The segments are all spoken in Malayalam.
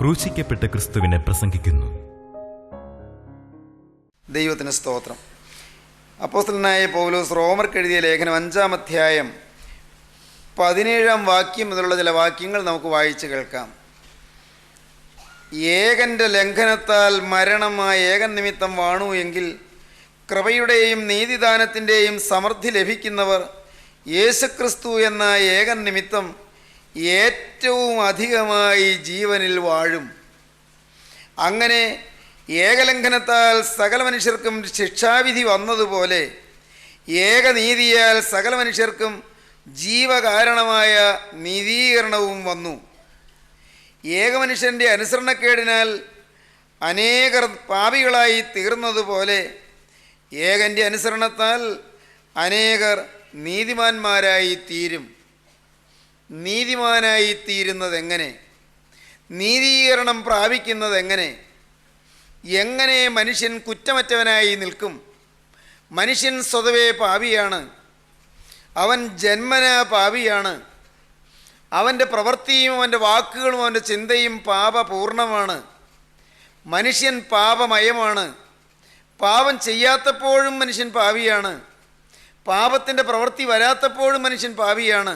ക്രൂശിക്കപ്പെട്ട ക്രിസ്തുവിനെ പ്രസംഗിക്കുന്നു. ദൈവത്തിന് സ്തോത്രം. അപ്പോസ്തലനായ പൗലോസ് റോമർക്ക് എഴുതിയ ലേഖനം 5-ാം അധ്യായം 17-ാം വാക്യം മുതലുള്ള ചില വാക്യങ്ങൾ നമുക്ക് വായിച്ച് കേൾക്കാം. ഏകൻ്റെ ലംഘനത്താൽ മരണമായ ഏകൻ നിമിത്തം വാണു എങ്കിൽ കൃപയുടെയും നീതിദാനത്തിൻ്റെയും സമൃദ്ധി ലഭിക്കുന്നവർ യേശുക്രിസ്തു എന്ന ഏകൻ നിമിത്തം ഏറ്റവും അധികമായി ജീവനിൽ വാഴും. അങ്ങനെ ഏകലംഘനത്താൽ സകല മനുഷ്യർക്കും ശിക്ഷാവിധി വന്നതുപോലെ ഏകനീതിയാൽ സകല മനുഷ്യർക്കും ജീവകാരണമായ നീതീകരണവും വന്നു. ഏകമനുഷ്യൻ്റെ അനുസരണക്കേടിനാൽ അനേകർ പാപികളായി തീർന്നതുപോലെ ഏകൻ്റെ അനുസരണത്താൽ അനേകർ നീതിമാന്മാരായി തീരും. നീതിമാനായി തീരുന്നത് എങ്ങനെ? നീതീകരണം പ്രാപിക്കുന്നത് എങ്ങനെ? എങ്ങനെ മനുഷ്യൻ കുറ്റമറ്റവനായി നിൽക്കും? മനുഷ്യൻ സ്വതവേ പാപിയാണ്. അവൻ ജന്മനാ പാപിയാണ്. അവൻ്റെ പ്രവൃത്തിയും അവൻ്റെ വാക്കുകളും അവൻ്റെ ചിന്തയും പാപപൂർണമാണ്. മനുഷ്യൻ പാപമയമാണ്. പാപം ചെയ്യാത്തപ്പോഴും മനുഷ്യൻ പാപിയാണ്. പാപത്തിൻ്റെ പ്രവൃത്തി വരാത്തപ്പോഴും മനുഷ്യൻ പാപിയാണ്.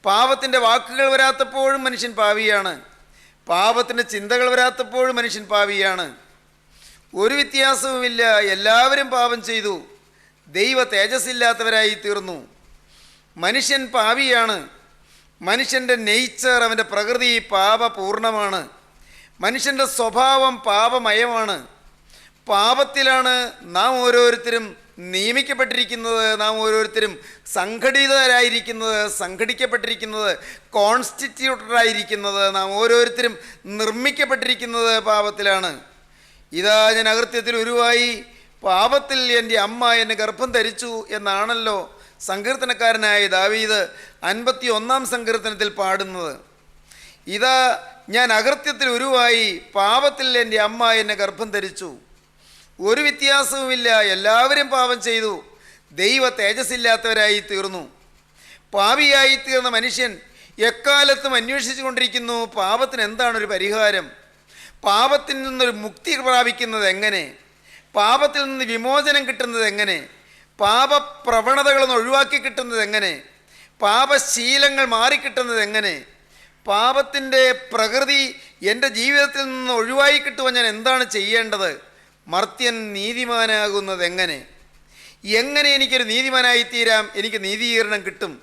പാപത്തിൻ്റെ വാക്കുകൾ വരാത്തപ്പോഴും മനുഷ്യൻ പാപിയാണ്. പാപത്തിൻ്റെ ചിന്തകൾ വരാത്തപ്പോഴും മനുഷ്യൻ പാപിയാണ്. ഒരു വ്യത്യാസവുമില്ല. എല്ലാവരും പാപം ചെയ്തു ദൈവ തേജസ്സില്ലാത്തവരായി തീർന്നു. മനുഷ്യൻ പാപിയാണ്. മനുഷ്യൻ്റെ നേച്ചർ, അവൻ്റെ പ്രകൃതി പാപപൂർണമാണ്. മനുഷ്യൻ്റെ സ്വഭാവം പാപമയമാണ്. പാപത്തിലാണ് നാം ഓരോരുത്തരും നിയമിക്കപ്പെട്ടിരിക്കുന്നത്. നാം ഓരോരുത്തരും സംഘടിതരായിരിക്കുന്നത്, സംഘടിക്കപ്പെട്ടിരിക്കുന്നത്, കോൺസ്റ്റിറ്റ്യൂട്ടഡായിരിക്കുന്നത്. നാം ഓരോരുത്തരും നിർമ്മിക്കപ്പെട്ടിരിക്കുന്നത് പാപത്തിലാണ്. ഇതാ ഞാൻ അകൃത്യത്തിൽ ഉരുവായി, പാപത്തിൽ എൻ്റെ അമ്മ എന്നെ ഗർഭം ധരിച്ചു എന്നാണല്ലോ സങ്കീർത്തനക്കാരനായ ദാവീദ് 51-ാം സങ്കീർത്തനത്തിൽ പാടുന്നത്. ഇതാ ഞാൻ അകൃത്യത്തിൽ ഉരുവായി, പാപത്തിൽ എൻ്റെ അമ്മ എന്നെ ഗർഭം ധരിച്ചു. ഒരു വ്യത്യാസവുമില്ല. എല്ലാവരും പാപം ചെയ്തു ദൈവ തേജസ്സില്ലാത്തവരായി തീർന്നു. പാപിയായി തീർന്ന മനുഷ്യൻ എക്കാലത്തും അന്വേഷിച്ചു കൊണ്ടിരിക്കുന്നു, പാപത്തിന് എന്താണൊരു പരിഹാരം? പാപത്തിൽ നിന്നൊരു മുക്തി പ്രാപിക്കുന്നത് എങ്ങനെ? പാപത്തിൽ നിന്ന് വിമോചനം കിട്ടുന്നത് എങ്ങനെ? പാപപ്രവണതകളൊന്ന് ഒഴിവാക്കി കിട്ടുന്നത് എങ്ങനെ? പാപശീലങ്ങൾ മാറിക്കിട്ടുന്നത് എങ്ങനെ? പാപത്തിൻ്റെ പ്രകൃതി എൻ്റെ ജീവിതത്തിൽ നിന്ന് ഒഴിവായി കിട്ടുവാൻ ഞാൻ എന്താണ് ചെയ്യേണ്ടത്? മർത്യൻ നീതിമാനാകുന്നത് എങ്ങനെ? എങ്ങനെ എനിക്കൊരു നീതിമാനായിത്തീരാം? എനിക്ക് നീതീകരണം കിട്ടും.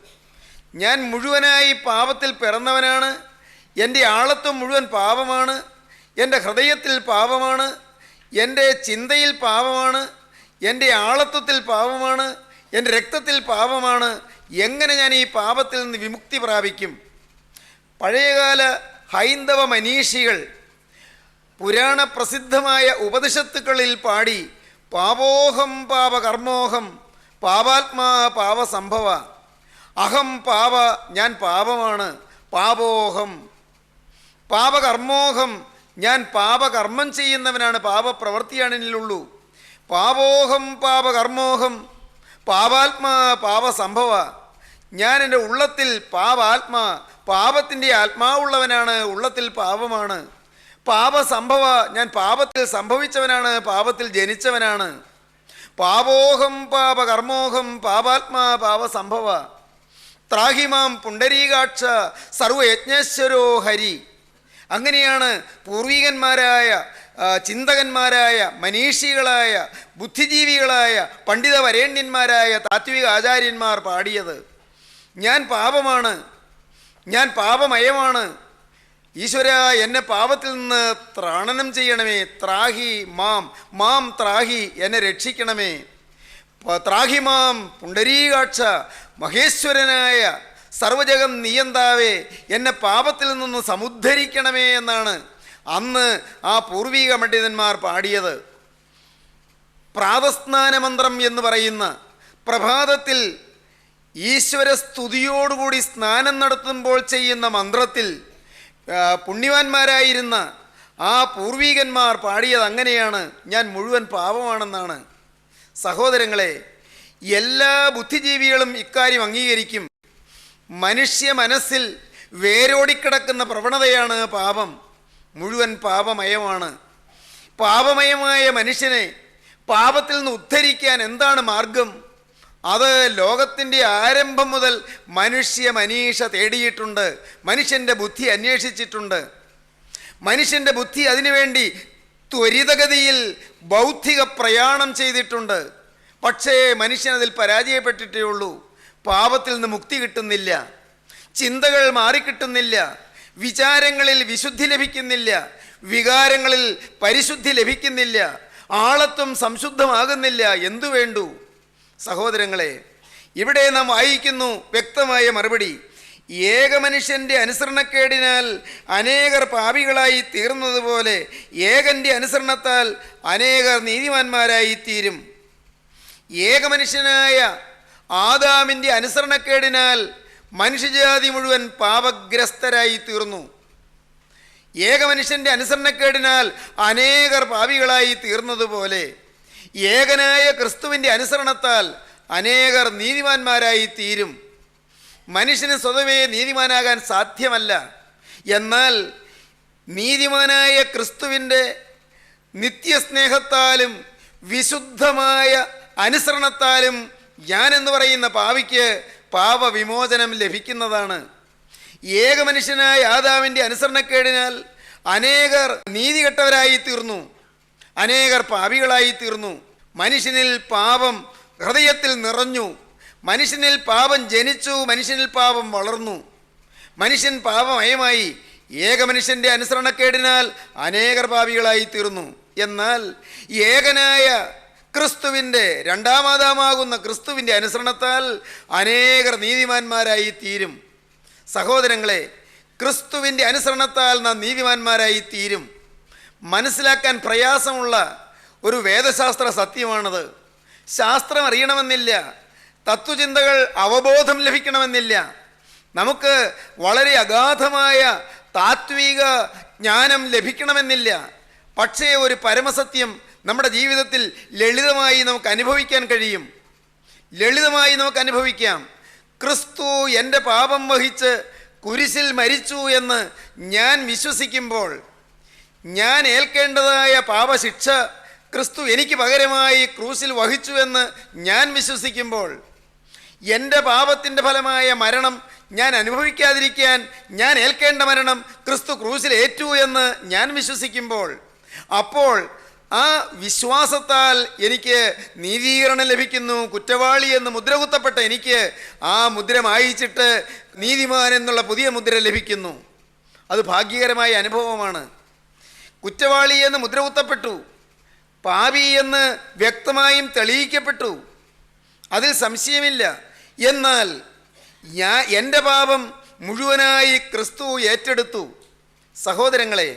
ഞാൻ മുഴുവനായി പാപത്തിൽ പിറന്നവനാണ്. എൻ്റെ ആളത്വം മുഴുവൻ പാപമാണ്. എൻ്റെ ഹൃദയത്തിൽ പാപമാണ്. എൻ്റെ ചിന്തയിൽ പാപമാണ്. എൻ്റെ ആളത്വത്തിൽ പാപമാണ്. എൻ്റെ രക്തത്തിൽ പാപമാണ്. എങ്ങനെ ഞാൻ ഈ പാപത്തിൽ നിന്ന് വിമുക്തി പ്രാപിക്കും? പഴയകാല ഹൈന്ദവ മനീഷികൾ പുരാണ പ്രസിദ്ധമായ ഉപനിഷത്തുക്കളിൽ പാടി, പാപോഹം പാപകർമ്മോഹം പാപാത്മാ പാപസംഭവ, അഹം പാപ, ഞാൻ പാപമാണ്, പാപോഹം പാപകർമ്മോഹം, ഞാൻ പാപകർമ്മം ചെയ്യുന്നവനാണ്, പാപപ്രവൃത്തിയാണ് എന്നിലുള്ളൂ. പാപോഹം പാപകർമ്മോഹം പാപാത്മാ പാപസംഭവ, ഞാൻ എൻ്റെ ഉള്ളത്തിൽ പാപാത്മാ, പാപത്തിൻ്റെ ആത്മാവുള്ളവനാണ്, ഉള്ളത്തിൽ പാപമാണ്. പാപസംഭവ, ഞാൻ പാപത്തിൽ സംഭവിച്ചവനാണ്, പാപത്തിൽ ജനിച്ചവനാണ്. പാപോഹം പാപകർമ്മോഹം പാപാത്മാ പാപസംഭവ, ത്രാഹിമാം പുണ്ടരീകാക്ഷ സർവയജ്ഞേശ്വരോ ഹരി. അങ്ങനെയാണ് പൂർവികന്മാരായ ചിന്തകന്മാരായ മനീഷികളായ ബുദ്ധിജീവികളായ പണ്ഡിത വരേണ്യന്മാരായ താത്വിക ആചാര്യന്മാർ പാടിയത്. ഞാൻ പാപമാണ്, ഞാൻ പാപമയമാണ്. ഈശ്വര, എന്നെ പാപത്തിൽ നിന്ന് ത്രാണനം ചെയ്യണമേ. ത്രാഹി മാം, മാം ത്രാഹി, എന്നെ രക്ഷിക്കണമേ. ത്രാഹി മാം പുണ്ടരീകാക്ഷ, മഹേശ്വരനായ സർവജഗം നിയന്താവേ, എന്നെ പാപത്തിൽ നിന്ന് സമുദ്ധരിക്കണമേ എന്നാണ് അന്ന് ആ പൂർവിക പണ്ഡിതന്മാർ പാടിയത്. പ്രാതസ്നാനമന്ത്രം എന്ന് പറയുന്ന പ്രഭാതത്തിൽ ഈശ്വര സ്തുതിയോടുകൂടി സ്നാനം നടത്തുമ്പോൾ ചെയ്യുന്ന മന്ത്രത്തിൽ പുണ്യവാന്മാരായിരുന്ന ആ പൂർവികന്മാർ പാടിയത് അങ്ങനെയാണ്, ഞാൻ മുഴുവൻ പാപമാണെന്നാണ്. സഹോദരങ്ങളെ, എല്ലാ ബുദ്ധിജീവികളും ഇക്കാര്യം അംഗീകരിക്കും. മനുഷ്യ മനസ്സിൽ വേരോടിക്കിടക്കുന്ന പ്രവണതയാണ് പാപം. മുഴുവൻ പാപമയമാണ്. പാപമയമായ മനുഷ്യനെ പാപത്തിൽ നിന്ന് ഉദ്ധരിക്കാൻ എന്താണ് മാർഗം? അത് ലോകത്തിൻ്റെ ആരംഭം മുതൽ മനീഷ തേടിയിട്ടുണ്ട്. മനുഷ്യൻ്റെ ബുദ്ധി അന്വേഷിച്ചിട്ടുണ്ട്. മനുഷ്യൻ്റെ ബുദ്ധി അതിനുവേണ്ടി ത്വരിതഗതിയിൽ ബൗദ്ധിക പ്രയാണം ചെയ്തിട്ടുണ്ട്. പക്ഷേ മനുഷ്യനതിൽ പരാജയപ്പെട്ടിട്ടേ ഉള്ളൂ. പാപത്തിൽ നിന്ന് മുക്തി കിട്ടുന്നില്ല, ചിന്തകൾ മാറിക്കിട്ടുന്നില്ല, വിചാരങ്ങളിൽ വിശുദ്ധി ലഭിക്കുന്നില്ല, വികാരങ്ങളിൽ പരിശുദ്ധി ലഭിക്കുന്നില്ല, ആളത്വം സംശുദ്ധമാകുന്നില്ല. എന്തു വേണ്ടു? സഹോദരങ്ങളെ, ഇവിടെ നാം വായിക്കുന്നു വ്യക്തമായ മറുപടി. ഏകമനുഷ്യൻ്റെ അനുസരണക്കേടിനാൽ അനേകർ പാപികളായി തീർന്നതുപോലെ ഏകൻ്റെ അനുസരണത്താൽ അനേകർ നീതിമാന്മാരായി തീരും. ഏകമനുഷ്യനായ ആദാമിൻ്റെ അനുസരണക്കേടിനാൽ മനുഷ്യജാതി മുഴുവൻ പാപഗ്രസ്തരായി തീർന്നു. ഏകമനുഷ്യൻ്റെ അനുസരണക്കേടിനാൽ അനേകർ പാപികളായി തീർന്നതുപോലെ ഏകനായ ക്രിസ്തുവിൻ്റെ അനുസരണത്താൽ അനേകർ നീതിമാന്മാരായി തീരും. മനുഷ്യന് സ്വതവേ നീതിമാനാകാൻ സാധ്യമല്ല. എന്നാൽ നീതിമാനായ ക്രിസ്തുവിൻ്റെ നിത്യസ്നേഹത്താലും വിശുദ്ധമായ അനുസരണത്താലും ഞാനെന്ന് പറയുന്ന പാപിക്ക് പാപവിമോചനം ലഭിക്കുന്നതാണ്. ഏകമനുഷ്യനായ ആദാമിൻ്റെ അനുസരണക്കേടിനാൽ അനേകർ നീതികെട്ടവരായി തീർന്നു, അനേകർ പാപികളായി തീർന്നു. മനുഷ്യനിൽ പാപം ഹൃദയത്തിൽ നിറഞ്ഞു. മനുഷ്യനിൽ പാപം ജനിച്ചു, മനുഷ്യനിൽ പാപം വളർന്നു. മനുഷ്യൻ പാപമയമായി. ഏകമനുഷ്യൻ്റെ അനുസരണക്കേടിനാൽ അനേകർ പാപികളായി തീർന്നു. എന്നാൽ ഏകനായ ക്രിസ്തുവിൻ്റെ രണ്ടാമാതാമാകുന്ന ക്രിസ്തുവിൻ്റെ അനുസരണത്താൽ അനേകർ നീതിമാന്മാരായി തീരും. സഹോദരങ്ങളെ, ക്രിസ്തുവിൻ്റെ അനുസരണത്താൽ നാം നീതിമാന്മാരായി തീരും. മനസ്സിലാക്കാൻ പ്രയാസമുള്ള ഒരു വേദശാസ്ത്ര സത്യമാണത്. ശാസ്ത്രം അറിയണമെന്നില്ല, തത്വചിന്തകൾ അവബോധം ലഭിക്കണമെന്നില്ല. നമുക്ക് വളരെ അഗാധമായ താത്വിക ജ്ഞാനം ലഭിക്കണമെന്നില്ല. പക്ഷേ ഒരു പരമസത്യം നമ്മുടെ ജീവിതത്തിൽ ലളിതമായി നമുക്ക് അനുഭവിക്കാൻ കഴിയും. ലളിതമായി നമുക്ക് അനുഭവിക്കാം. ക്രിസ്തു എൻ്റെ പാപം വഹിച്ച് കുരിശിൽ മരിച്ചു എന്ന് ഞാൻ വിശ്വസിക്കുമ്പോൾ, ഞാൻ ഏൽക്കേണ്ടതായ പാപശിക്ഷ ക്രിസ്തു എനിക്ക് പകരമായി ക്രൂശിൽ വഹിച്ചു എന്ന് ഞാൻ വിശ്വസിക്കുമ്പോൾ, എൻ്റെ പാപത്തിൻ്റെ ഫലമായ മരണം ഞാൻ അനുഭവിക്കാതിരിക്കാൻ ഞാൻ ഏൽക്കേണ്ട മരണം ക്രിസ്തു ക്രൂശിൽ ഏറ്റു എന്ന് ഞാൻ വിശ്വസിക്കുമ്പോൾ, അപ്പോൾ ആ വിശ്വാസത്താൽ എനിക്ക് നീതീകരണം ലഭിക്കുന്നു. കുറ്റവാളി എന്ന് മുദ്ര കുത്തപ്പെട്ട എനിക്ക് ആ മുദ്ര മായിച്ചിട്ട് നീതിമാൻ എന്നുള്ള പുതിയ മുദ്ര ലഭിക്കുന്നു. അത് ഭാഗ്യകരമായ അനുഭവമാണ്. കുറ്റവാളി എന്ന് മുദ്ര കുത്തപ്പെട്ടു, പാപി എന്ന് വ്യക്തമായും തെളിയിക്കപ്പെട്ടു, അതിൽ സംശയമില്ല. എന്നാൽ എൻ്റെ പാപം മുഴുവനായി ക്രിസ്തു ഏറ്റെടുത്തു. സഹോദരങ്ങളെ,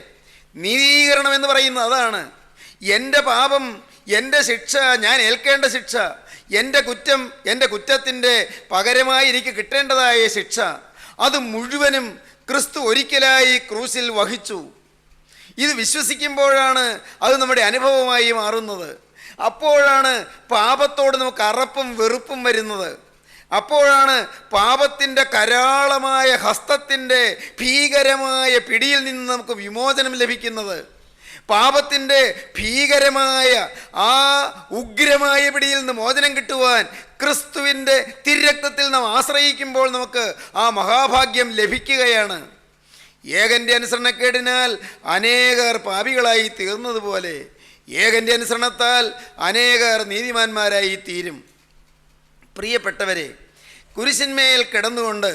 നീതീകരണം എന്ന് പറയുന്നത് അതാണ്. എൻ്റെ പാപം, എൻ്റെ ശിക്ഷ, ഞാൻ ഏൽക്കേണ്ട ശിക്ഷ, എൻ്റെ കുറ്റം, എൻ്റെ കുറ്റത്തിൻ്റെ പകരമായി എനിക്ക് കിട്ടേണ്ടതായ ശിക്ഷ, അത് മുഴുവനും ക്രിസ്തു ഒരിക്കലായി ക്രൂശിൽ വഹിച്ചു. ഇത് വിശ്വസിക്കുമ്പോഴാണ് അത് നമ്മുടെ അനുഭവമായി മാറുന്നത്. അപ്പോഴാണ് പാപത്തോട് നമുക്ക് അറപ്പും വെറുപ്പും വരുന്നത്. അപ്പോഴാണ് പാപത്തിൻ്റെ കരാളമായ ഹസ്തത്തിൻ്റെ ഭീകരമായ പിടിയിൽ നിന്ന് നമുക്ക് വിമോചനം ലഭിക്കുന്നത്. പാപത്തിൻ്റെ ഭീകരമായ ആ ഉഗ്രമായ പിടിയിൽ നിന്ന് മോചനം കിട്ടുവാൻ ക്രിസ്തുവിൻ്റെ തിരുരക്തത്തിൽ നാം ആശ്രയിക്കുമ്പോൾ നമുക്ക് ആ മഹാഭാഗ്യം ലഭിക്കുകയാണ്. ഏകൻ്റെ അനുസരണക്കേടിനാൽ അനേകർ പാപികളായി തീർന്നതുപോലെ ഏകൻ്റെ അനുസരണത്താൽ അനേകർ നീതിമാന്മാരായി തീരും. പ്രിയപ്പെട്ടവരെ, കുരിശിന്മേൽ കിടന്നുകൊണ്ട്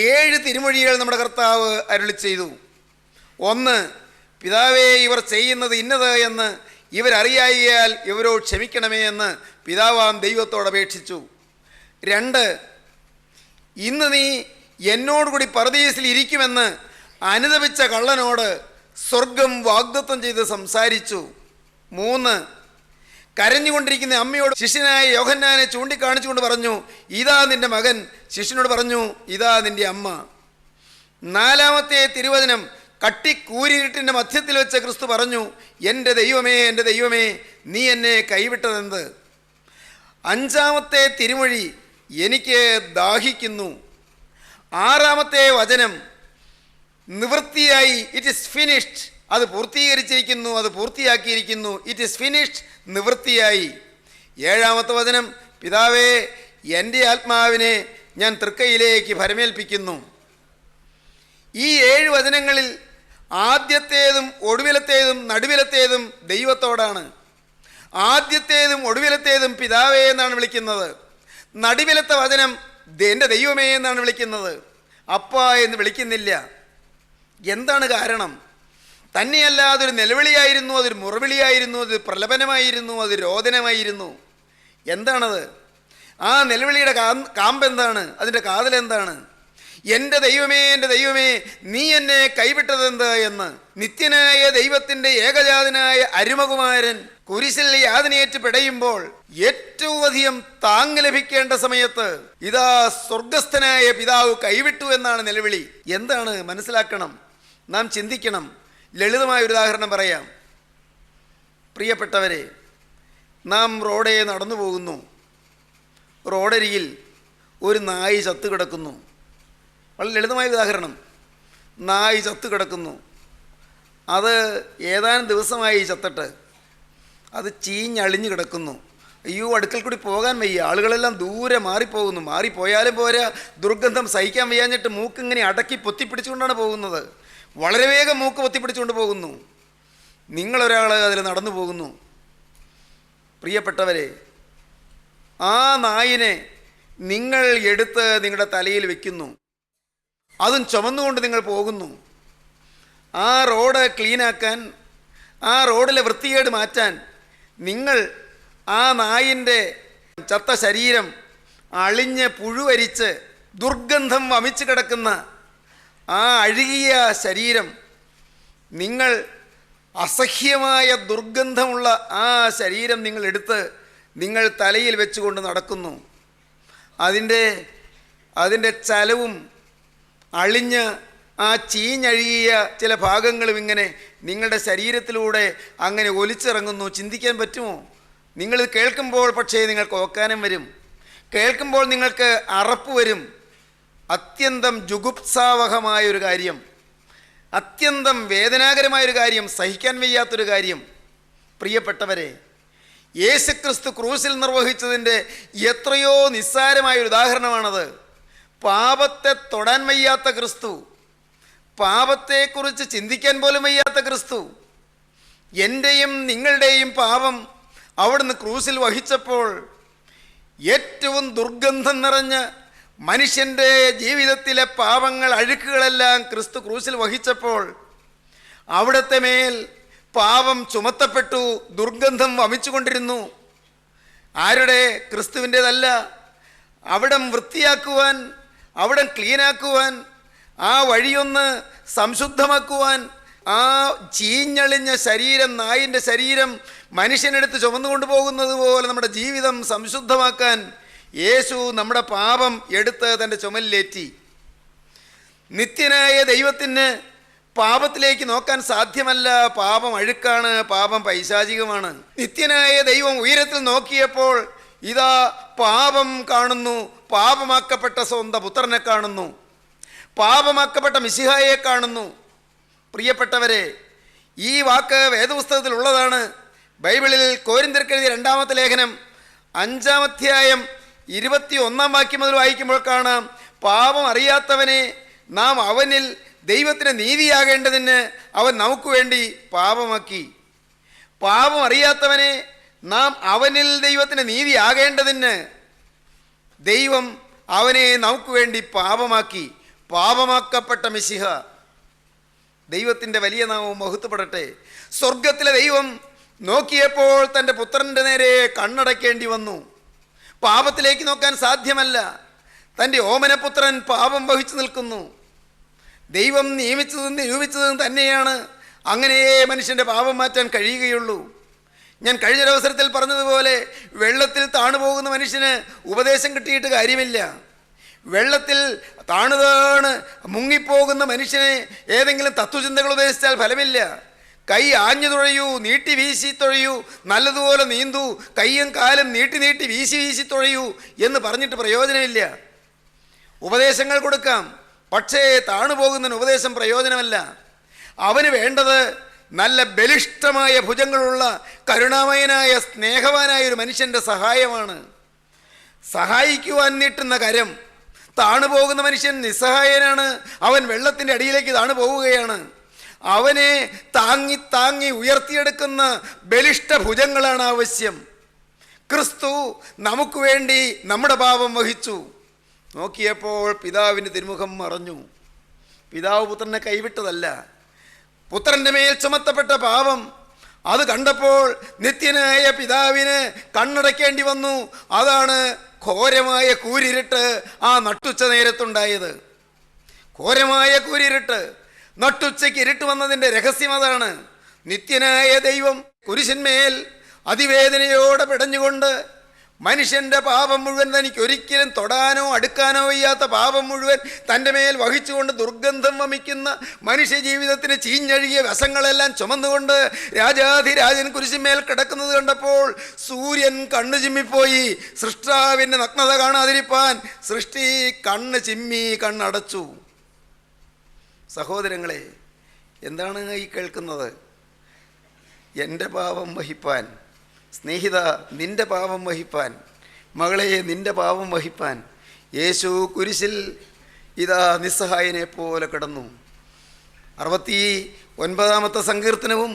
7 തിരുമൊഴികൾ നമ്മുടെ കർത്താവ് അരുളി ചെയ്തു. 1, പിതാവേ, ഇവർ ചെയ്യുന്നത് ഇന്നത് എന്ന് ഇവരറിയായിയാൽ ഇവരോട് ക്ഷമിക്കണമേ എന്ന് പിതാവാം ദൈവത്തോട് അപേക്ഷിച്ചു. 2, ഇന്ന് നീ എന്നോടുകൂടി പറുദീസിൽ ഇരിക്കുമെന്ന് അനുതപിച്ച കള്ളനോട് സ്വർഗം വാഗ്ദത്തം ചെയ്ത് സംസാരിച്ചു. 3, കരഞ്ഞുകൊണ്ടിരിക്കുന്ന അമ്മയോട് ശിഷ്യനായ യോഹന്നാനെ ചൂണ്ടിക്കാണിച്ചുകൊണ്ട് പറഞ്ഞു, ഇതാ നിൻ്റെ മകൻ. ശിഷ്യനോട് പറഞ്ഞു, ഇതാ നിൻ്റെ അമ്മ. 4-ാമത്തെ തിരുവചനം കട്ടിക്കൂരിരുട്ടിൻ്റെ മധ്യത്തിൽ വെച്ച് ക്രിസ്തു പറഞ്ഞു, എൻ്റെ ദൈവമേ, എൻ്റെ ദൈവമേ, നീ എന്നെ കൈവിട്ടതെന്ത്. 5-ാമത്തെ നിവൃത്തിയായി, ഇറ്റ് ഈസ് ഫിനിഷ്ഡ്, അത് പൂർത്തീകരിച്ചിരിക്കുന്നു, അത് പൂർത്തിയാക്കിയിരിക്കുന്നു, ഇറ്റ് ഈസ് ഫിനിഷ്ഡ്, നിവൃത്തിയായി. 7-ാമത്തെ വചനം, പിതാവേ എൻ്റെ ആത്മാവിനെ ഞാൻ തൃക്കൈയിലേക്ക് ഭരമേൽപ്പിക്കുന്നു. ഈ 7 വചനങ്ങളിൽ ആദ്യത്തേതും ഒടുവിലത്തേതും നടുവിലത്തേതും ദൈവത്തോടാണ്. ആദ്യത്തേതും ഒടുവിലത്തേതും പിതാവേ എന്നാണ് വിളിക്കുന്നത്. നടുവിലത്തെ വചനം എൻ്റെ ദൈവമേ എന്നാണ് വിളിക്കുന്നത്, അപ്പ എന്ന് വിളിക്കുന്നില്ല. എന്താണ് കാരണം? തന്നെയല്ല, അതൊരു നിലവിളിയായിരുന്നു, അതൊരു മുറവിളിയായിരുന്നു, അതൊരു പ്രലപനമായിരുന്നു, അത് രോദനമായിരുന്നു. എന്താണത്? ആ നിലവിളിയുടെ കാമ്പെന്താണ്? അതിൻ്റെ കാതലെന്താണ്? എൻ്റെ ദൈവമേ, എൻ്റെ ദൈവമേ, നീ എന്നെ കൈവിട്ടതെന്ത് എന്ന്. നിത്യനായ ദൈവത്തിൻ്റെ ഏകജാതനായ അരുമകുമാരൻ കുരിശിൽ യാതനയേറ്റ് പിടയുമ്പോൾ ഏറ്റവും അധികം താങ്ങ് ലഭിക്കേണ്ട സമയത്ത് ഇതാ സ്വർഗസ്ഥനായ പിതാവ് കൈവിട്ടു എന്നാണ് നിലവിളി. എന്താണ്? മനസ്സിലാക്കണം, നാം ചിന്തിക്കണം. ലളിതമായൊരു ഉദാഹരണം പറയാം. പ്രിയപ്പെട്ടവരെ, നാം റോഡേ നടന്നു പോകുന്നു. റോഡരികിൽ ഒരു നായി ചത്തു കിടക്കുന്നു. വളരെ ലളിതമായ ഉദാഹരണം. നായി ചത്തു കിടക്കുന്നു. അത് ഏതാനും ദിവസമായി ചത്തിട്ട് അത് ചീഞ്ഞളിഞ്ഞു കിടക്കുന്നു. അയ്യോ, അടുക്കൽ കൂടി പോകാൻ വയ്യ. ആളുകളെല്ലാം ദൂരെ മാറിപ്പോകുന്നു. മാറിപ്പോയാലും പോരാ, ദുർഗന്ധം സഹിക്കാൻ വയ്യാഞ്ഞിട്ട് മൂക്കിങ്ങനെ അടക്കി പൊത്തിപ്പിടിച്ചുകൊണ്ടാണ് പോകുന്നത്. വളരെ വേഗം മൂക്ക് പൊത്തിപ്പിടിച്ചുകൊണ്ട് പോകുന്നു. നിങ്ങളൊരാൾ അതിൽ നടന്നു പോകുന്നു. പ്രിയപ്പെട്ടവരെ, ആ നായിനെ നിങ്ങൾ എടുത്ത് നിങ്ങളുടെ തലയിൽ വെക്കുന്നു. അതും ചുമന്നുകൊണ്ട് നിങ്ങൾ പോകുന്നു. ആ റോഡ് ക്ലീനാക്കാൻ, ആ റോഡിലെ വൃത്തികേട് മാറ്റാൻ നിങ്ങൾ ആ നായിൻ്റെ ചത്ത ശരീരം, അളിഞ്ഞ് പുഴുവരിച്ച് ദുർഗന്ധം വമിച്ച് കിടക്കുന്ന ആ അഴുകിയ ശരീരം, നിങ്ങൾ അസഹ്യമായ ദുർഗന്ധമുള്ള ആ ശരീരം നിങ്ങൾ എടുത്ത് നിങ്ങൾ തലയിൽ വെച്ചുകൊണ്ട് നടക്കുന്നു. അതിൻ്റെ ചലവും അളിഞ്ഞ് ആ ചീഞ്ഞഴുകിയ ചില ഭാഗങ്ങളും ഇങ്ങനെ നിങ്ങളുടെ ശരീരത്തിലൂടെ അങ്ങനെ ഒലിച്ചിറങ്ങുന്നു. ചിന്തിക്കാൻ പറ്റുമോ? നിങ്ങളിത് കേൾക്കുമ്പോൾ പക്ഷേ നിങ്ങൾക്ക് ഓക്കാനം വരും. കേൾക്കുമ്പോൾ നിങ്ങൾക്ക് അറപ്പ് വരും. അത്യന്തം ജുഗുപ്സാവഹമായൊരു കാര്യം, അത്യന്തം വേദനാകരമായൊരു കാര്യം, സഹിക്കാൻ വയ്യാത്തൊരു കാര്യം. പ്രിയപ്പെട്ടവരെ, യേശുക്രിസ്തു ക്രൂശിൽ നിർവഹിച്ചതിൻ്റെ എത്രയോ നിസ്സാരമായൊരു ഉദാഹരണമാണത്. പാപത്തെ തൊടാൻ വയ്യാത്ത ക്രിസ്തു, പാപത്തെക്കുറിച്ച് ചിന്തിക്കാൻ പോലും വയ്യാത്ത ക്രിസ്തു, എൻ്റെയും നിങ്ങളുടെയും പാപം അവിടുന്ന് ക്രൂശിൽ വഹിച്ചപ്പോൾ ഏറ്റവും ദുർഗന്ധം നിറഞ്ഞ മനുഷ്യൻ്റെ ജീവിതത്തിലെ പാപങ്ങൾ, അഴുക്കുകളെല്ലാം ക്രിസ്തു ക്രൂശിൽ വഹിച്ചപ്പോൾ അവിടുത്തെ മേൽ പാപം ചുമത്തപ്പെട്ടു. ദുർഗന്ധം വമിച്ചുകൊണ്ടിരുന്നു. ആരുടെ? ക്രിസ്തുവിൻ്റേതല്ല. അവിടം വൃത്തിയാക്കുവാൻ, അവിടം ക്ലീനാക്കുവാൻ, ആ വഴിയൊന്ന് സംശുദ്ധമാക്കുവാൻ, ആ ചീഞ്ഞളിഞ്ഞ ശരീരം, നായിൻ്റെ ശരീരം മനുഷ്യനെടുത്ത് ചുമന്നുകൊണ്ട് പോകുന്നത് പോലെ നമ്മുടെ ജീവിതം സംശുദ്ധമാക്കാൻ യേശു നമ്മുടെ പാപം എടുത്ത് തൻ്റെ ചുമലിലേറ്റി. നിത്യനായ ദൈവത്തിന് പാപത്തിലേക്ക് നോക്കാൻ സാധ്യമല്ല. പാപം അഴുക്കാണ്, പാപം പൈശാചികമാണ്. നിത്യനായ ദൈവം ഉയരത്തിൽ നോക്കിയപ്പോൾ ഇതാ പാപം കാണുന്നു. പാപമാക്കപ്പെട്ട സ്വന്തം പുത്രനെ കാണുന്നു. പാപമാക്കപ്പെട്ട മിശിഹായെ കാണുന്നു. പ്രിയപ്പെട്ടവരെ, ഈ വാക്ക് വേദപുസ്തകത്തിലുള്ളതാണ്. ബൈബിളിൽ കൊരിന്ത്യർക്കെഴുതിയ 2-ാമത്തെ ലേഖനം 5-ാം അധ്യായം 21-ാം വാക്യം മുതൽ വായിക്കുമ്പോൾ കാണാം, പാപം അറിയാത്തവനെ നാം അവനിൽ ദൈവത്തിന് നീതിയാകേണ്ടതിന് അവൻ നമുക്ക് വേണ്ടി പാപമാക്കി. പാപം അറിയാത്തവനെ നാം അവനിൽ ദൈവത്തിന് നീതിയാകേണ്ടതിന് ദൈവം അവനെ നമുക്ക് വേണ്ടി പാപമാക്കി. പാപമാക്കപ്പെട്ട മിശിഹ, ദൈവത്തിൻ്റെ വലിയ നാമം മഹത്വപ്പെടട്ടെ. സ്വർഗത്തിലെ ദൈവം നോക്കിയപ്പോൾ തൻ്റെ പുത്രൻ്റെ നേരെ കണ്ണടയ്ക്കേണ്ടി വന്നു. പാപത്തിലേക്ക് നോക്കാൻ സാധ്യമല്ല. തൻ്റെ ഓമനപുത്രൻ പാപം വഹിച്ചു നിൽക്കുന്നു. ദൈവം നിയമിച്ചതും നിരൂപിച്ചതും തന്നെയാണ്. അങ്ങനെയേ മനുഷ്യൻ്റെ പാപം മാറ്റാൻ കഴിയുകയുള്ളൂ. ഞാൻ കഴിഞ്ഞൊരവസരത്തിൽ പറഞ്ഞതുപോലെ, വെള്ളത്തിൽ താണുപോകുന്ന മനുഷ്യന് ഉപദേശം കിട്ടിയിട്ട് കാര്യമില്ല. വെള്ളത്തിൽ താണു മുങ്ങിപ്പോകുന്ന മനുഷ്യനെ ഏതെങ്കിലും തത്വചിന്തകൾ ഉപദേശിച്ചാൽ ഫലമില്ല. കൈ ആഞ്ഞു തുഴയൂ, നീട്ടി വീശി തുഴയൂ, നല്ലതുപോലെ നീന്തൂ, കൈയും കാലും നീട്ടി നീട്ടി വീശി വീശി തുഴയൂ എന്ന് പറഞ്ഞിട്ട് പ്രയോജനമില്ല. ഉപദേശങ്ങൾ കൊടുക്കാം, പക്ഷേ താണുപോകുന്നതിന് ഉപദേശം പ്രയോജനമല്ല. അവന് വേണ്ടത് നല്ല ബലിഷ്ഠമായ ഭുജങ്ങളുള്ള കരുണാമയനായ സ്നേഹവാനായ ഒരു മനുഷ്യൻ്റെ സഹായമാണ്. സഹായിക്കുവാൻ നീട്ടുന്ന കരം. താണുപോകുന്ന മനുഷ്യൻ നിസ്സഹായനാണ്. അവൻ വെള്ളത്തിൻ്റെ അടിയിലേക്ക് താണു പോവുകയാണ്. അവനെ താങ്ങി താങ്ങി ഉയർത്തിയെടുക്കുന്ന ബലിഷ്ഠ ഭുജങ്ങളാണ് ആവശ്യം. ക്രിസ്തു നമുക്ക് വേണ്ടി നമ്മുടെ പാപം വഹിച്ചു. നോക്കിയപ്പോൾ പിതാവിൻ്റെ തിരുമുഖം മറഞ്ഞു. പിതാവ് പുത്രനെ കൈവിട്ടതല്ല. പുത്രൻ്റെ മേൽ ചുമത്തപ്പെട്ട പാപം അത് കണ്ടപ്പോൾ നിത്യനായ പിതാവിന് കണ്ണടയ്ക്കേണ്ടി വന്നു. അതാണ് ഘോരമായ കൂരിരുട്ട് ആ നട്ടുച്ച നേരത്തുണ്ടായത്. ഘോരമായ കൂരിരുട്ട്, നട്ടുച്ചയ്ക്ക് ഇരുട്ട് വന്നതിൻ്റെ രഹസ്യം അതാണ്. നിത്യനായ ദൈവം കുരിശന്മേൽ അതിവേദനയോടെ പിടഞ്ഞുകൊണ്ട് മനുഷ്യൻ്റെ പാപം മുഴുവൻ, തനിക്ക് ഒരിക്കലും തൊടാനോ അടുക്കാനോ വയ്യാത്ത പാപം മുഴുവൻ തൻ്റെ മേൽ വഹിച്ചുകൊണ്ട് ദുർഗന്ധം വമിക്കുന്ന മനുഷ്യ ജീവിതത്തിന് ചീഞ്ഞഴുകിയ വശങ്ങളെല്ലാം ചുമന്നുകൊണ്ട് രാജാധിരാജൻ കുരിശിന്മേൽ കിടക്കുന്നത് കണ്ടപ്പോൾ സൂര്യൻ കണ്ണു ചിമ്മിപ്പോയി. സൃഷ്ടാവിൻ്റെ നഗ്നത കാണാതിരിപ്പാൻ സൃഷ്ടി കണ്ണ് ചിമ്മി, കണ്ണടച്ചു. സഹോദരങ്ങളെ, എന്താണ് ഈ കേൾക്കുന്നത്? എൻ്റെ പാപം വഹിപ്പാൻ, സ്നേഹിത നിൻ്റെ പാപം വഹിപ്പാൻ, മകളെ നിൻ്റെ പാപം വഹിപ്പാൻ യേശു കുരിശിൽ ഇതാ നിസ്സഹായനെ പോലെ കിടന്നു. 69-ാമത്തെ സങ്കീർത്തനവും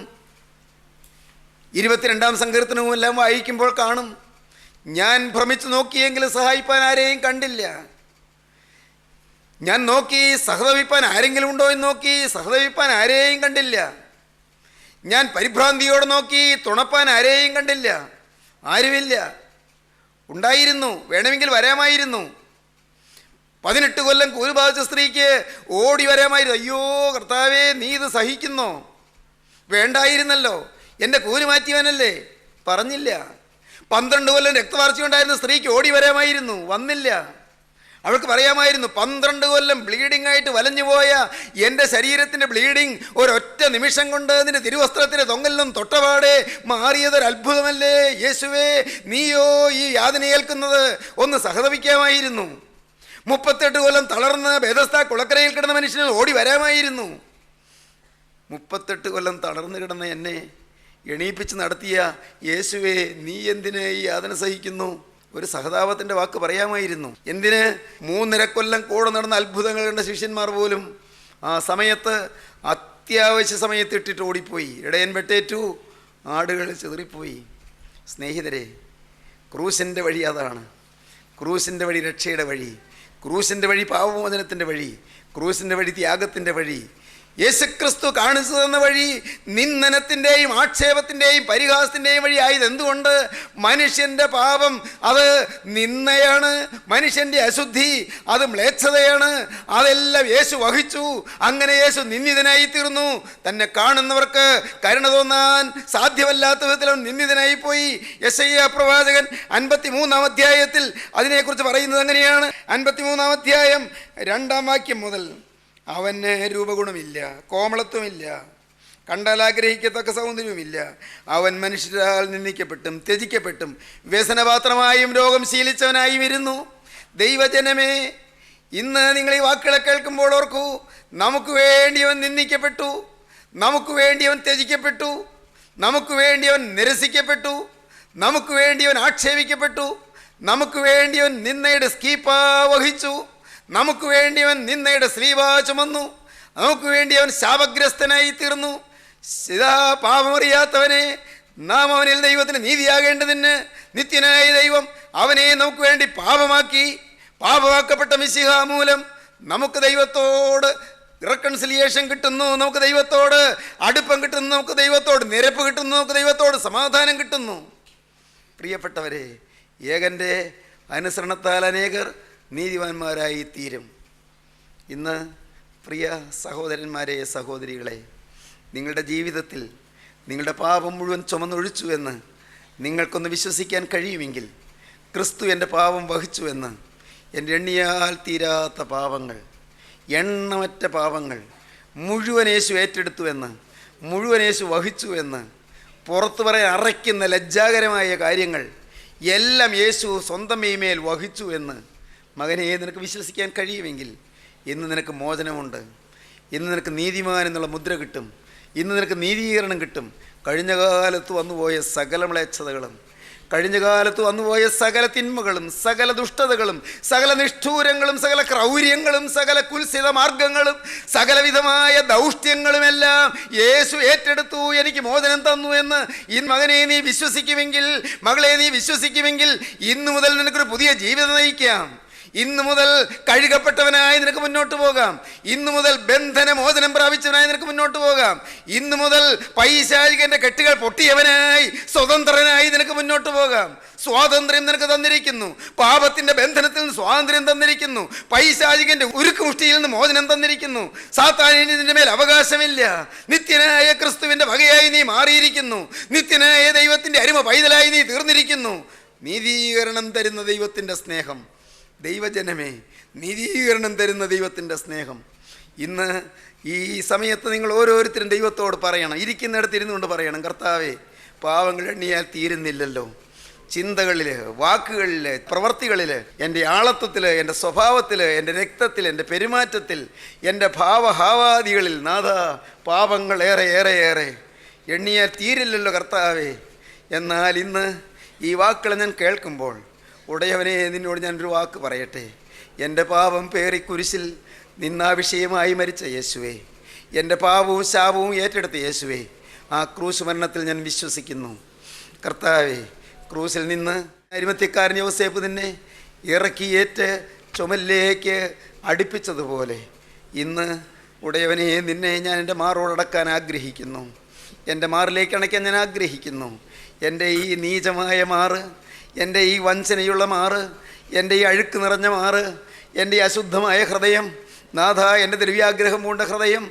22-ാം സങ്കീർത്തനവും എല്ലാം വായിക്കുമ്പോൾ കാണും, ഞാൻ ഭ്രമിച്ചു നോക്കിയെങ്കിലും സഹായിപ്പാൻ ആരെയും കണ്ടില്ല. ഞാൻ നോക്കി സഹതപിപ്പാൻ ആരെങ്കിലും ഉണ്ടോ എന്ന് നോക്കി, സഹതപിപ്പാൻ ആരെയും കണ്ടില്ല. ഞാൻ പരിഭ്രാന്തിയോടെ നോക്കി തുണപ്പാൻ ആരെയും കണ്ടില്ല. ആരുമില്ല. ഉണ്ടായിരുന്നു, വേണമെങ്കിൽ വരാമായിരുന്നു. 18 കൊല്ലം കൂലി ബാധിച്ച സ്ത്രീക്ക് ഓടി വരാമായിരുന്നു. അയ്യോ കർത്താവേ, നീ ഇത് സഹിക്കുന്നോ? വേണ്ടായിരുന്നല്ലോ, എൻ്റെ കൂലി മാറ്റിയവനല്ലേ. പറഞ്ഞില്ല. 12 കൊല്ലം രക്തവാർച്ച ഉണ്ടായിരുന്ന സ്ത്രീക്ക് ഓടി വരാമായിരുന്നു, വന്നില്ല. അവൾക്ക് പറയാമായിരുന്നു, 12 കൊല്ലം ബ്ലീഡിംഗ് ആയിട്ട് വലഞ്ഞുപോയ എൻ്റെ ശരീരത്തിൻ്റെ ബ്ലീഡിങ് ഒരൊറ്റ നിമിഷം കൊണ്ട് നിന്റെ തിരുവസ്ത്രത്തിൻ്റെ തൊങ്ങലിലും തൊട്ടപാടെ മാറിയതൊരു അത്ഭുതമല്ലേ യേശുവേ, നീയോ ഈ യാതന ഏൽക്കുന്നത്? ഒന്ന് സഹതപിക്കാമായിരുന്നു. 38 കൊല്ലം തളർന്ന് ബേഥസ്ദാ കുളക്കരയിൽ കിടന്ന മനുഷ്യന് ഓടി വരാമായിരുന്നു. 38 കൊല്ലം തളർന്നു കിടന്ന എന്നെ എണീപ്പിച്ച് നടത്തിയ യേശുവേ, നീ എന്തിന് ഈ യാതന സഹിക്കുന്നു? ഒരു സഹതാപത്തിൻ്റെ വാക്ക് പറയാമായിരുന്നു. എന്തിന്? 3.5 കൊല്ലം കൂടെ നടന്ന അത്ഭുതങ്ങൾ കണ്ട ശിഷ്യന്മാർ പോലും ആ സമയത്ത്, അത്യാവശ്യ സമയത്ത് ഇട്ടിട്ട് ഓടിപ്പോയി. ഇടയൻ വെട്ടേറ്റു, ആടുകൾ ചിതറിപ്പോയി. സ്നേഹിതരെ, ക്രൂശിൻ്റെ വഴി അതാണ്. ക്രൂശിൻ്റെ വഴി രക്ഷയുടെ വഴി, ക്രൂശിൻ്റെ വഴി പാപമോചനത്തിൻ്റെ വഴി, ക്രൂശിൻ്റെ വഴി ത്യാഗത്തിൻ്റെ വഴി. യേശുക്രിസ്തു കാണിച്ചു തന്ന വഴി നിന്ദനത്തിൻ്റെയും ആക്ഷേപത്തിൻ്റെയും പരിഹാസത്തിൻ്റെയും വഴി ആയത് എന്തുകൊണ്ട്? മനുഷ്യൻ്റെ പാപം അത് നിന്ദയാണ്, മനുഷ്യൻ്റെ അശുദ്ധി അത് മ്ലേച്ഛതയാണ്. അതെല്ലാം യേശു വഹിച്ചു. അങ്ങനെ യേശു നിന്ദിതനായി തീർന്നു. തന്നെ കാണുന്നവർക്ക് കരുണ തോന്നാൻ സാധ്യമല്ലാത്ത വിധത്തിൽ അവൻ നിന്ദിതനായിപ്പോയി. യെശയ്യാ പ്രവാചകൻ 53-ാം അധ്യായത്തിൽ അതിനെക്കുറിച്ച് പറയുന്നത് എങ്ങനെയാണ്? 53-ാം അധ്യായം 2-ാം വാക്യം മുതൽ, അവന് രൂപഗുണമില്ല, കോമളത്വമില്ല, കണ്ടാൽ ആഗ്രഹിക്കത്തക്ക സൗന്ദര്യവുമില്ല. അവൻ മനുഷ്യരാൽ നിന്ദിക്കപ്പെട്ടും ത്യജിക്കപ്പെട്ടും വ്യസനപാത്രമായും രോഗം ശീലിച്ചവനായും ഇരുന്നു. ദൈവജനമേ, ഇന്ന് നിങ്ങൾ ഈ വാക്കുകളെ കേൾക്കുമ്പോൾ ഓർക്കൂ, നമുക്ക് വേണ്ടി അവൻ നിന്ദിക്കപ്പെട്ടു, നമുക്ക് വേണ്ടി അവൻ ത്യജിക്കപ്പെട്ടു, നമുക്ക് വേണ്ടി അവൻ നിരസിക്കപ്പെട്ടു, നമുക്ക് വേണ്ടി അവൻ ആക്ഷേപിക്കപ്പെട്ടു, നമുക്ക് വേണ്ടി അവൻ നിന്ദയുടെ സ്കീപ്പ വഹിച്ചു, നമുക്ക് വേണ്ടി അവൻ നിന്ദയുടെ സ്ലീവ ചുമന്നു, നമുക്ക് വേണ്ടി അവൻ ശാപഗ്രസ്തനായി തീർന്നു. ഇതാ പാപമറിയാത്തവനെ, നാം അവനിൽ ദൈവത്തിന് നീതിയാകേണ്ടതിന് നിത്യനായ ദൈവം അവനെ നമുക്ക് വേണ്ടി പാപമാക്കി. പാപമാക്കപ്പെട്ട മിശിഹ മൂലം നമുക്ക് ദൈവത്തോട് റെക്കൺസിലിയേഷൻ കിട്ടുന്നു, നമുക്ക് ദൈവത്തോട് അടുപ്പം കിട്ടുന്നു, നമുക്ക് ദൈവത്തോട് നിരപ്പ് കിട്ടുന്നു, നമുക്ക് ദൈവത്തോട് സമാധാനം കിട്ടുന്നു. പ്രിയപ്പെട്ടവരെ, ഏകൻ്റെ അനുസരണത്താൽ അനേകർ നീതിമാന്മാരായി തീരും. ഇന്ന് പ്രിയ സഹോദരന്മാരെ, സഹോദരികളെ, നിങ്ങളുടെ ജീവിതത്തിൽ നിങ്ങളുടെ പാപം മുഴുവൻ ചുമന്നൊഴിച്ചു എന്ന് നിങ്ങൾക്കൊന്ന് വിശ്വസിക്കാൻ കഴിയുമെങ്കിൽ, ക്രിസ്തു എൻ്റെ പാപം വഹിച്ചു എന്ന്, എൻ്റെ എണ്ണിയാൽ തീരാത്ത പാപങ്ങൾ, എണ്ണമറ്റ പാപങ്ങൾ മുഴുവൻ യേശു ഏറ്റെടുത്തു എന്ന്, മുഴുവൻ യേശു വഹിച്ചു എന്ന്, പുറത്തു പറയാൻ അറയ്ക്കുന്ന ലജ്ജാകരമായ കാര്യങ്ങൾ എല്ലാം യേശു സ്വന്തം മേൽ വഹിച്ചു എന്ന് മകനെ നിനക്ക് വിശ്വസിക്കാൻ കഴിയുമെങ്കിൽ ഇന്ന് നിനക്ക് മോചനമുണ്ട്. ഇന്ന് നിനക്ക് നീതിമാൻ എന്നുള്ള മുദ്ര കിട്ടും. ഇന്ന് നിനക്ക് നീതീകരണം കിട്ടും. കഴിഞ്ഞ കാലത്ത് വന്നുപോയ സകല മ്ലേച്ഛതകളും, കഴിഞ്ഞ കാലത്ത് വന്നുപോയ സകല തിന്മകളും, സകല ദുഷ്ടതകളും, സകല നിഷ്ഠൂരങ്ങളും, സകല ക്രൗര്യങ്ങളും, സകല കുൽസിത മാർഗങ്ങളും, സകലവിധമായ ദൗഷ്ട്യങ്ങളുമെല്ലാം യേശു ഏറ്റെടുത്തു, എനിക്ക് മോചനം തന്നു എന്ന് ഈ മകനെ നീ വിശ്വസിക്കുമെങ്കിൽ, മകളെ നീ വിശ്വസിക്കുമെങ്കിൽ, ഇന്നു മുതൽ നിനക്കൊരു പുതിയ ജീവിതം നയിക്കാം. ഇന്നു മുതൽ കഴുകപ്പെട്ടവനായി നിനക്ക് മുന്നോട്ട് പോകാം. ഇന്നു മുതൽ ബന്ധനമോചനം പ്രാപിച്ചവനായി നിനക്ക് മുന്നോട്ട് പോകാം. ഇന്നു മുതൽ പൈശാചികന്റെ കെട്ടുകൾ പൊട്ടിയവനായി സ്വതന്ത്രനായി നിനക്ക് മുന്നോട്ട് പോകാം. സ്വാതന്ത്ര്യം നിനക്ക് തന്നിരിക്കുന്നു. പാപത്തിന്റെ ബന്ധനത്തിൽ നിന്ന് സ്വാതന്ത്ര്യം തന്നിരിക്കുന്നു. പൈശാചികന്റെ ഉരുക്കുമുഷ്ടിയിൽ നിന്ന് മോചനം തന്നിരിക്കുന്നു. സാത്താനിന് നിന്റെ മേൽ അവകാശമില്ല. നിത്യനായ ക്രിസ്തുവിന്റെ വകയായി നീ മാറിയിരിക്കുന്നു. നിത്യനായ ദൈവത്തിന്റെ അരുമ പൈതലായി നീ തീർന്നിരിക്കുന്നു. നീതീകരണം തരുന്ന ദൈവത്തിന്റെ സ്നേഹം, ദൈവജനമേ, നീതീകരണം തരുന്ന ദൈവത്തിൻ്റെ സ്നേഹം. ഇന്ന് ഈ സമയത്ത് നിങ്ങൾ ഓരോരുത്തരും ദൈവത്തോട് പറയണം, ഇരിക്കുന്നിടത്ത് ഇരുന്നുകൊണ്ട് പറയണം, കർത്താവേ, പാവങ്ങൾ എണ്ണിയാൽ തീരുന്നില്ലല്ലോ. ചിന്തകളിൽ, വാക്കുകളിൽ, പ്രവർത്തികളിൽ, എൻ്റെ ആളത്വത്തിൽ, എൻ്റെ സ്വഭാവത്തിൽ, എൻ്റെ രക്തത്തിൽ, എൻ്റെ പെരുമാറ്റത്തിൽ, എൻ്റെ ഭാവഹാവാദികളിൽ നാഥ പാപങ്ങൾ ഏറെ ഏറെ ഏറെ എണ്ണിയാൽ തീരില്ലല്ലോ കർത്താവേ. എന്നാൽ ഇന്ന് ഈ വാക്കുകൾ ഞാൻ കേൾക്കുമ്പോൾ, ഉടയവനെ, നിന്നോട് ഞാനൊരു വാക്ക് പറയട്ടെ. എൻ്റെ പാപം പേറി കുരിശിൽ നിന്നാവിഷയമായി മരിച്ച യേശുവേ, എൻ്റെ പാപവും ശാപവും ഏറ്റെടുത്ത യേശുവേ, ആ ക്രൂശ് മരണത്തിൽ ഞാൻ വിശ്വസിക്കുന്നു. കർത്താവേ, ക്രൂശിൽ നിന്ന് അരിമത്യക്കാരൻ യോസേപ്പ് നിന്നെ ഇറക്കിയേറ്റ് ചുമലിലേക്ക് അടുപ്പിച്ചതുപോലെ ഇന്ന് ഉടയവനെ, നിന്നെ ഞാൻ എൻ്റെ മാറോടക്കാൻ ആഗ്രഹിക്കുന്നു. എൻ്റെ മാറിലേക്ക് അണയ്ക്കാൻ ഞാൻ ആഗ്രഹിക്കുന്നു. എൻ്റെ ഈ നീചമായ മാറ്, എൻ്റെ ഈ വഞ്ചനയുള്ള മാറ്, എൻ്റെ ഈ അഴുക്ക് നിറഞ്ഞ മാറ്, എൻ്റെ ഈ അശുദ്ധമായ ഹൃദയം, നാഥ, എൻ്റെ ദ്രവ്യാഗ്രഹം പൂണ്ട ഹൃദയം,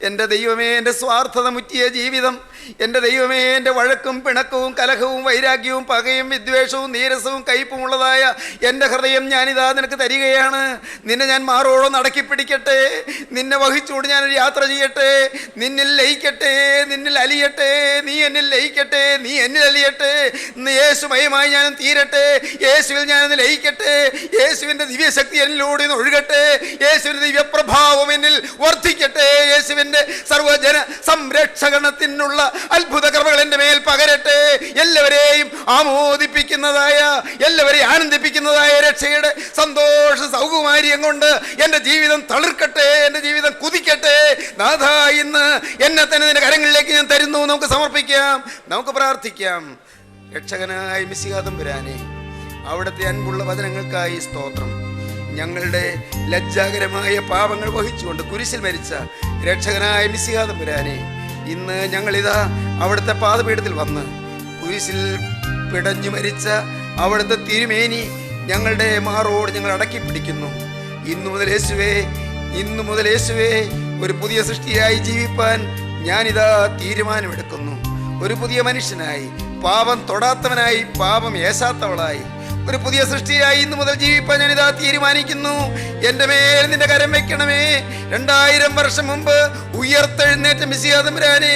എൻ്റെ ദൈവമേ, എൻ്റെ സ്വാർത്ഥത മുറ്റിയ ജീവിതം, എൻ്റെ ദൈവമേ, എൻ്റെ വഴക്കും പിണക്കവും കലഹവും വൈരാഗ്യവും പകയും വിദ്വേഷവും നീരസവും കയ്പുമുള്ളതായ എൻ്റെ ഹൃദയം ഞാനിതാ നിനക്ക് തരികയാണ്. നിന്നെ ഞാൻ മാറോളം അടക്കി പിടിക്കട്ടെ. നിന്നെ വഹിച്ചുകൊണ്ട് ഞാനൊരു യാത്ര ചെയ്യട്ടെ. നിന്നിൽ ലയിക്കട്ടെ, നിന്നിൽ അലിയട്ടെ. നീ എന്നിൽ ലയിക്കട്ടെ, നീ എന്നിൽ അലിയട്ടെ. യേശുമയമായി ഞാനും തീരട്ടെ. യേശുവിൽ ഞാനൊന്ന് ലയിക്കട്ടെ. യേശുവിൻ്റെ ദിവ്യശക്തി എന്നിലൂടെ ഒന്ന് ഒഴുകട്ടെ. യേശുവിൻ്റെ ദിവ്യപ്രഭാവം എന്നിൽ വർദ്ധിക്കട്ടെ. യേശുവിൻ്റെ സർവ്വജന സംരക്ഷണത്തിനുള്ള അത്ഭുത കൃപകൾ എൻ്റെ മേൽ പകരട്ടെ. എല്ലാവരെയും ആമോദിപ്പിക്കുന്നതായ, എല്ലാവരെയും ആനന്ദിപ്പിക്കുന്നതായ രക്ഷയുടെ സന്തോഷ സൗകുമാര്യം കൊണ്ട് എൻ്റെ ജീവിതം തളിർക്കട്ടെ, എൻ്റെ ജീവിതം കുതിക്കട്ടെ. നാഥ, ഇന്ന് എന്നെ തന്നെ നിന്റെ കരങ്ങളിലേക്ക് ഞാൻ തരുന്നു. നമുക്ക് സമർപ്പിക്കാം, നമുക്ക് പ്രാർത്ഥിക്കാം. രക്ഷകനായ മിശിഹാ തമ്പുരാനെ, അവിടുത്തെ അൻപുള്ള വചനങ്ങൾക്കായി സ്തോത്രം. ഞങ്ങളുടെ ലജ്ജാകരമായ പാപങ്ങൾ വഹിച്ചുകൊണ്ട് കുരിശിൽ മരിച്ച രക്ഷകനായ മിശിഹാ തമ്പുരാനെ, ഇന്ന് ഞങ്ങളിതാ അവിടുത്തെ പാദപീഠത്തിൽ വന്ന് കുരിശിൽ പിടഞ്ഞു മരിച്ച അവിടുത്തെ തിരുമേനി ഞങ്ങളുടെ മാറോട് ഞങ്ങൾ അടക്കി പിടിക്കുന്നു. ഇന്നു മുതൽ യേശുവേ, ഒരു പുതിയ സൃഷ്ടിയായി ജീവിപ്പാൻ ഞാനിതാ തീരുമാനമെടുക്കുന്നു. ഒരു പുതിയ മനുഷ്യനായി, പാപം തൊടാത്തവനായി, പാപം ഏശാത്തവളായി, ഒരു പുതിയ സൃഷ്ടിയായി ഇന്നു മുതൽ ജീവിപ്പാൻ ഞാനിതാ തീരുമാനിക്കുന്നു. എൻ്റെ മേൽ നിന്റെ കരം വെക്കണമേ. 2000 വർഷം മുമ്പ് ഉയർത്തെഴുന്നേറ്റ മിശിഹാ തമ്പുരാനെ,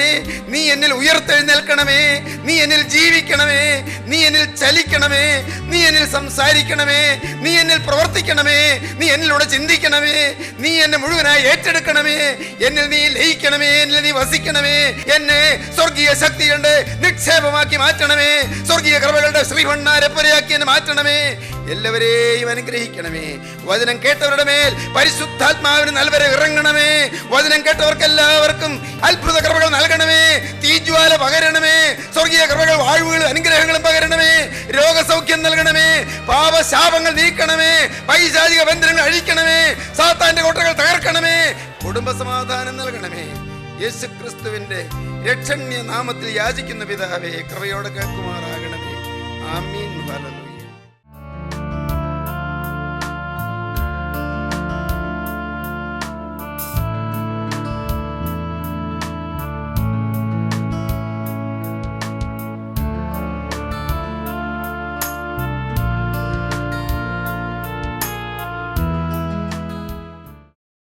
നീ എന്നിൽ ഉയർത്തെഴുന്നേൽക്കണമേ. നീ എന്നിൽ ജീവിക്കണമേ. നീ എന്നിൽ ചലിക്കണമേ. നീ എന്നിൽ സംസാരിക്കണമേ. നീ എന്നിൽ പ്രവർത്തിക്കണമേ. നീ എന്നിലൂടെ ചിന്തിക്കണമേ. നീ എന്നെ മുഴുവനായി ഏറ്റെടുക്കണമേ. എന്നിൽ നീ ലയിക്കണമേ. എന്നിൽ നീ വസിക്കണമേ. എന്നെ സ്വർഗീയ ശക്തികളുടെ നിക്ഷേപമാക്കി മാറ്റണമേ. സ്വർഗീയ കൃപകളുടെ ശ്രീവണ്ണാരെ പോലെയാക്കി എന്നെ മാറ്റണമേ. എല്ലാവരെയും അനുഗ്രഹിക്കണമേ. വചനം കേട്ടവരുടെ മേൽ പരിശുദ്ധാത്മാവിന് നൽവരെ ഇറങ്ങണമേ. വചനം കേട്ടവർക്ക് എല്ലാവർക്കും അത്ഭുത കൃപകൾ നൽകണമേ. തീജ്വാല പകരണമേ. സ്വർഗീയ കൃപകൾ, വാഴ്വുകളും അനുഗ്രഹങ്ങളും പകരണമേ. രോഗസൗഖ്യം നൽകണമേ. പാപശാപങ്ങൾ നീക്കണമേ. പൈശാചിക ബന്ധനങ്ങൾ അഴിക്കണമേ. സാത്താന്റെ കോട്ടകൾ തകർക്കണമേ. കുടുംബ സമാധാനം നൽകണമേ. യേശുക്രിസ്തുവിന്റെ രക്ഷണ്യ നാമത്തിൽ യാചിക്കുന്ന പിതാവേ, കൃപയോടെ കേൾക്കുമാറാകണമേ. ആമീൻ.